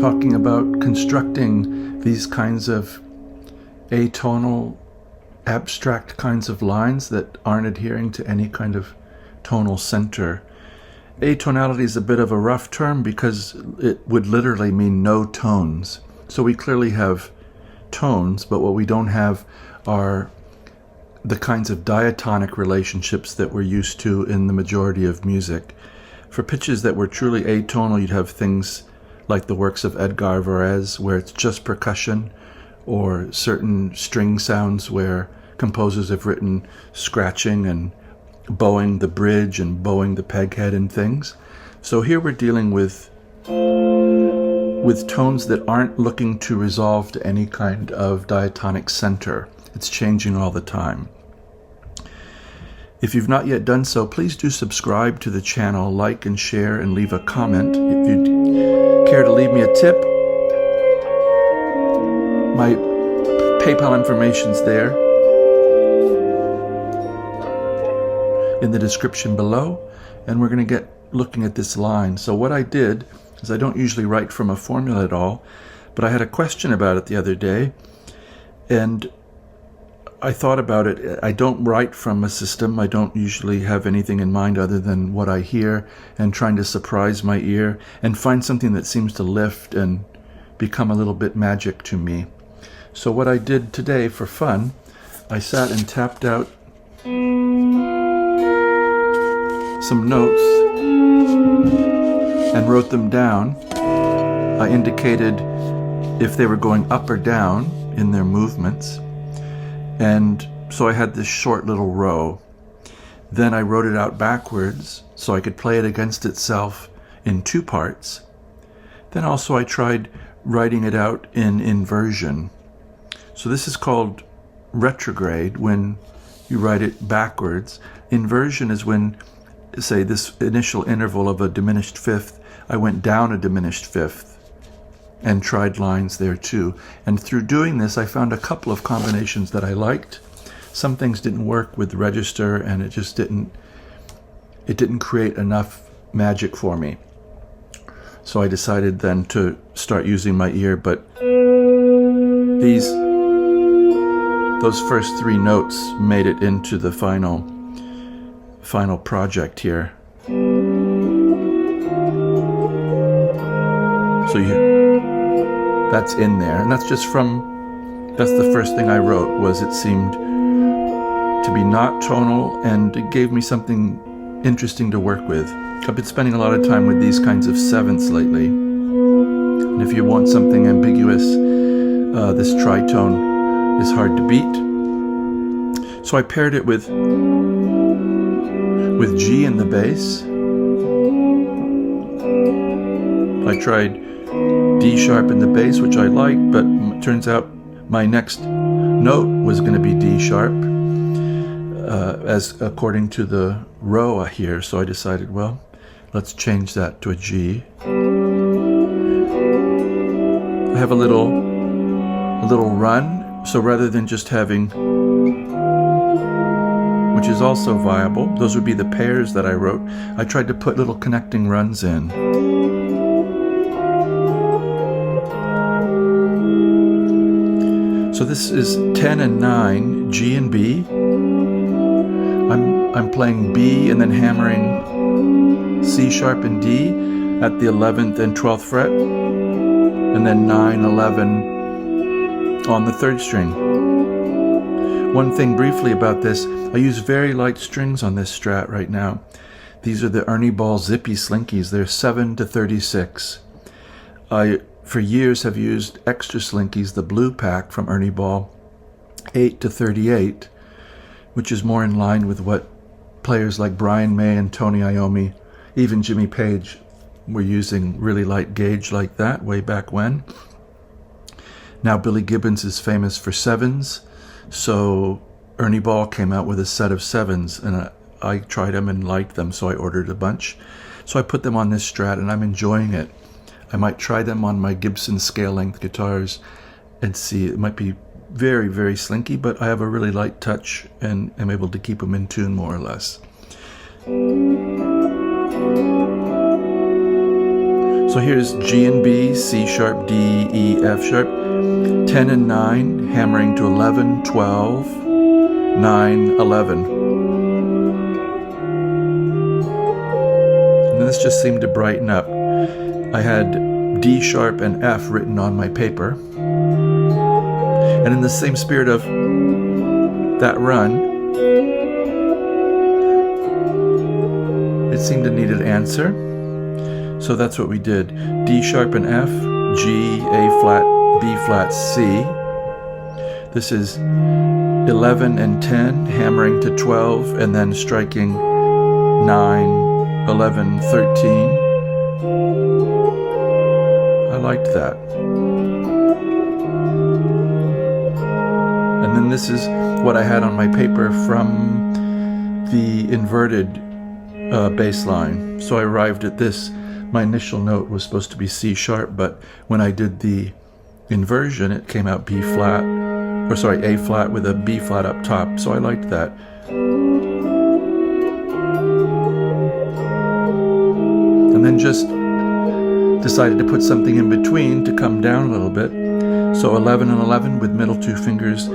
talking about constructing these kinds of atonal, abstract kinds of lines that aren't adhering to any kind of tonal center. Atonality is a bit of a rough term because it would literally mean no tones. So we clearly have tones, but what we don't have are the kinds of diatonic relationships that we're used to in the majority of music. For pitches that were truly atonal, you'd have things like the works of Edgar Varese, where it's just percussion, or certain string sounds where composers have written scratching and bowing the bridge and bowing the peghead and things. So here we're dealing with tones that aren't looking to resolve to any kind of diatonic center. It's changing all the time. If you've not yet done so, please do subscribe to the channel, like and share, and leave a comment. If you'd care to leave me a tip, my PayPal information's there in the description below, and we're going to get looking at this line. So what I did is, I don't usually write from a formula at all, but I had a question about it the other day, and I thought about it. I don't write from a system. I don't usually have anything in mind other than what I hear and trying to surprise my ear and find something that seems to lift and become a little bit magic to me. So what I did today for fun, I sat and tapped out some notes and wrote them down. I indicated if they were going up or down in their movements. And so I had this short little row. Then I wrote it out backwards so I could play it against itself in two parts. Then also I tried writing it out in inversion. So this is called retrograde, when you write it backwards. Inversion is when, say, this initial interval of a diminished fifth, I went down a diminished fifth and tried lines there too. And through doing this, I found a couple of combinations that I liked. Some things didn't work with the register, and it just didn't create enough magic for me. So I decided then to start using my ear, but those first three notes made it into the final project here. So that's in there, and that's the first thing I wrote, was it seemed to be not tonal, and it gave me something interesting to work with. I've been spending a lot of time with these kinds of sevenths lately, and if you want something ambiguous, this tritone is hard to beat. So I paired it with G in the bass. I tried D sharp in the bass, which I liked, but it turns out my next note was going to be D sharp, as according to the row here. So I decided, well, let's change that to a G. I have a little run, so rather than just having, which is also viable, those would be the pairs that I wrote, I tried to put little connecting runs in. So this is 10 and 9, G and B. I'm playing B and then hammering C sharp and D at the 11th and 12th fret, and then 9, 11 on the 3rd string. One thing briefly about this, I use very light strings on this strat right now. These are the Ernie Ball Zippy Slinkies. They're 7 to 36. I, for years, have used extra Slinkies, the blue pack from Ernie Ball, 8 to 38, which is more in line with what players like Brian May and Tony Iommi, even Jimmy Page, were using really light gauge like that way back when. Now Billy Gibbons is famous for sevens, so Ernie Ball came out with a set of sevens, and I tried them and liked them, so I ordered a bunch. So I put them on this strat, and I'm enjoying it. I might try them on my Gibson scale-length guitars and see. It might be very, very slinky, but I have a really light touch and am able to keep them in tune more or less. So So here's G and B, C sharp, D, E, F sharp, 10 and 9, hammering to 11, 12, 9, 11. And this just seemed to brighten up. I had D sharp and F written on my paper. And in the same spirit of that run, it seemed to need an answer. So that's what we did. D sharp and F, G, A flat, B flat, C. This is 11 and 10, hammering to 12, and then striking 9, 11, 13. I liked that. And then this is what I had on my paper from the inverted bass line. So I arrived at this. My initial note was supposed to be C sharp, but when I did the inversion, it came out B flat, or sorry, A flat with a B flat up top. So I liked that. And then just decided to put something in between to come down a little bit. So 11 and 11 with middle two fingers,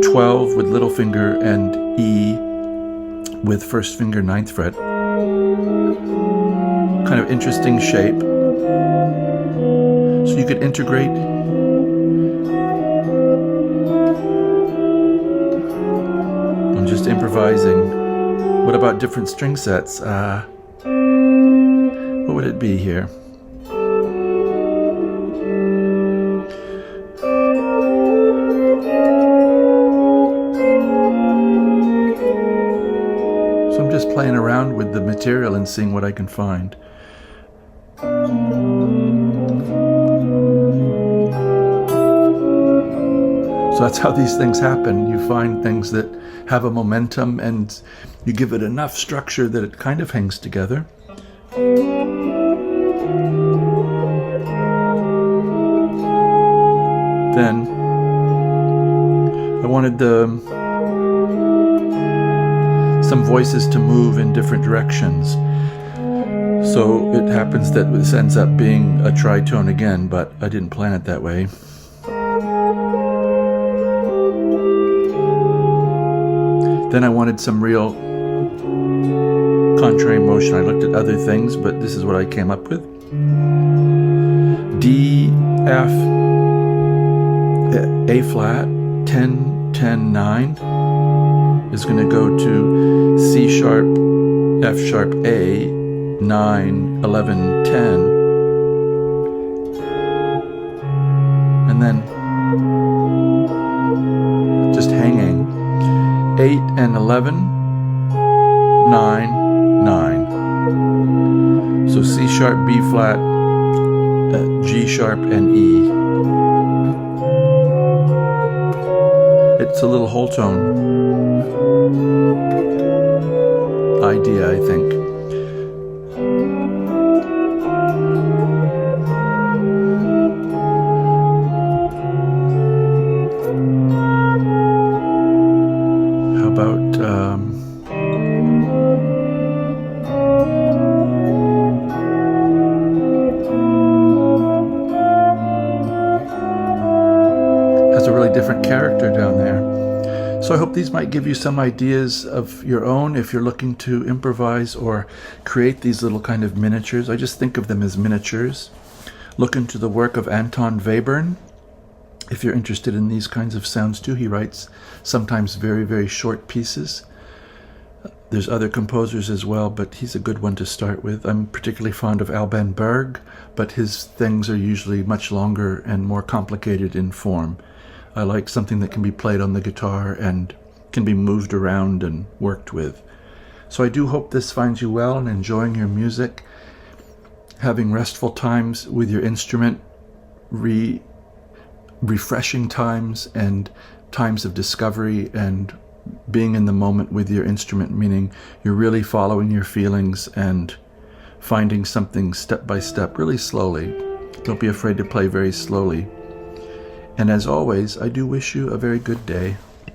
12 with little finger and E with first finger 9th fret. Kind of interesting shape. So you could integrate I'm just improvising. What about different string sets? What would it be here? So I'm just playing around with the material and seeing what I can find. So that's how these things happen. You find things that have a momentum and you give it enough structure that it kind of hangs together. Then I wanted some voices to move in different directions. So it happens that this ends up being a tritone again, but I didn't plan it that way. Then I wanted some real contrary motion. I looked at other things, but this is what I came up with. D, F, A flat, 10, 10, 9 is going to go to C sharp, F sharp, A, 9, 11, 10. And then just hanging. 8 and 11, 9, 9. So C sharp, B flat, G sharp, and E. It's a little whole tone idea, I think. Has a really different character down there. So I hope these might give you some ideas of your own if you're looking to improvise or create these little kind of miniatures. I just think of them as miniatures. Look into the work of Anton Webern if you're interested in these kinds of sounds too. He writes sometimes very, very short pieces. There's other composers as well, but he's a good one to start with. I'm particularly fond of Alban Berg, but his things are usually much longer and more complicated in form. I like something that can be played on the guitar and can be moved around and worked with. So I do hope this finds you well and enjoying your music, having restful times with your instrument, refreshing times and times of discovery, and being in the moment with your instrument, meaning you're really following your feelings and finding something step by step, really slowly. Don't be afraid to play very slowly. And as always, I do wish you a very good day.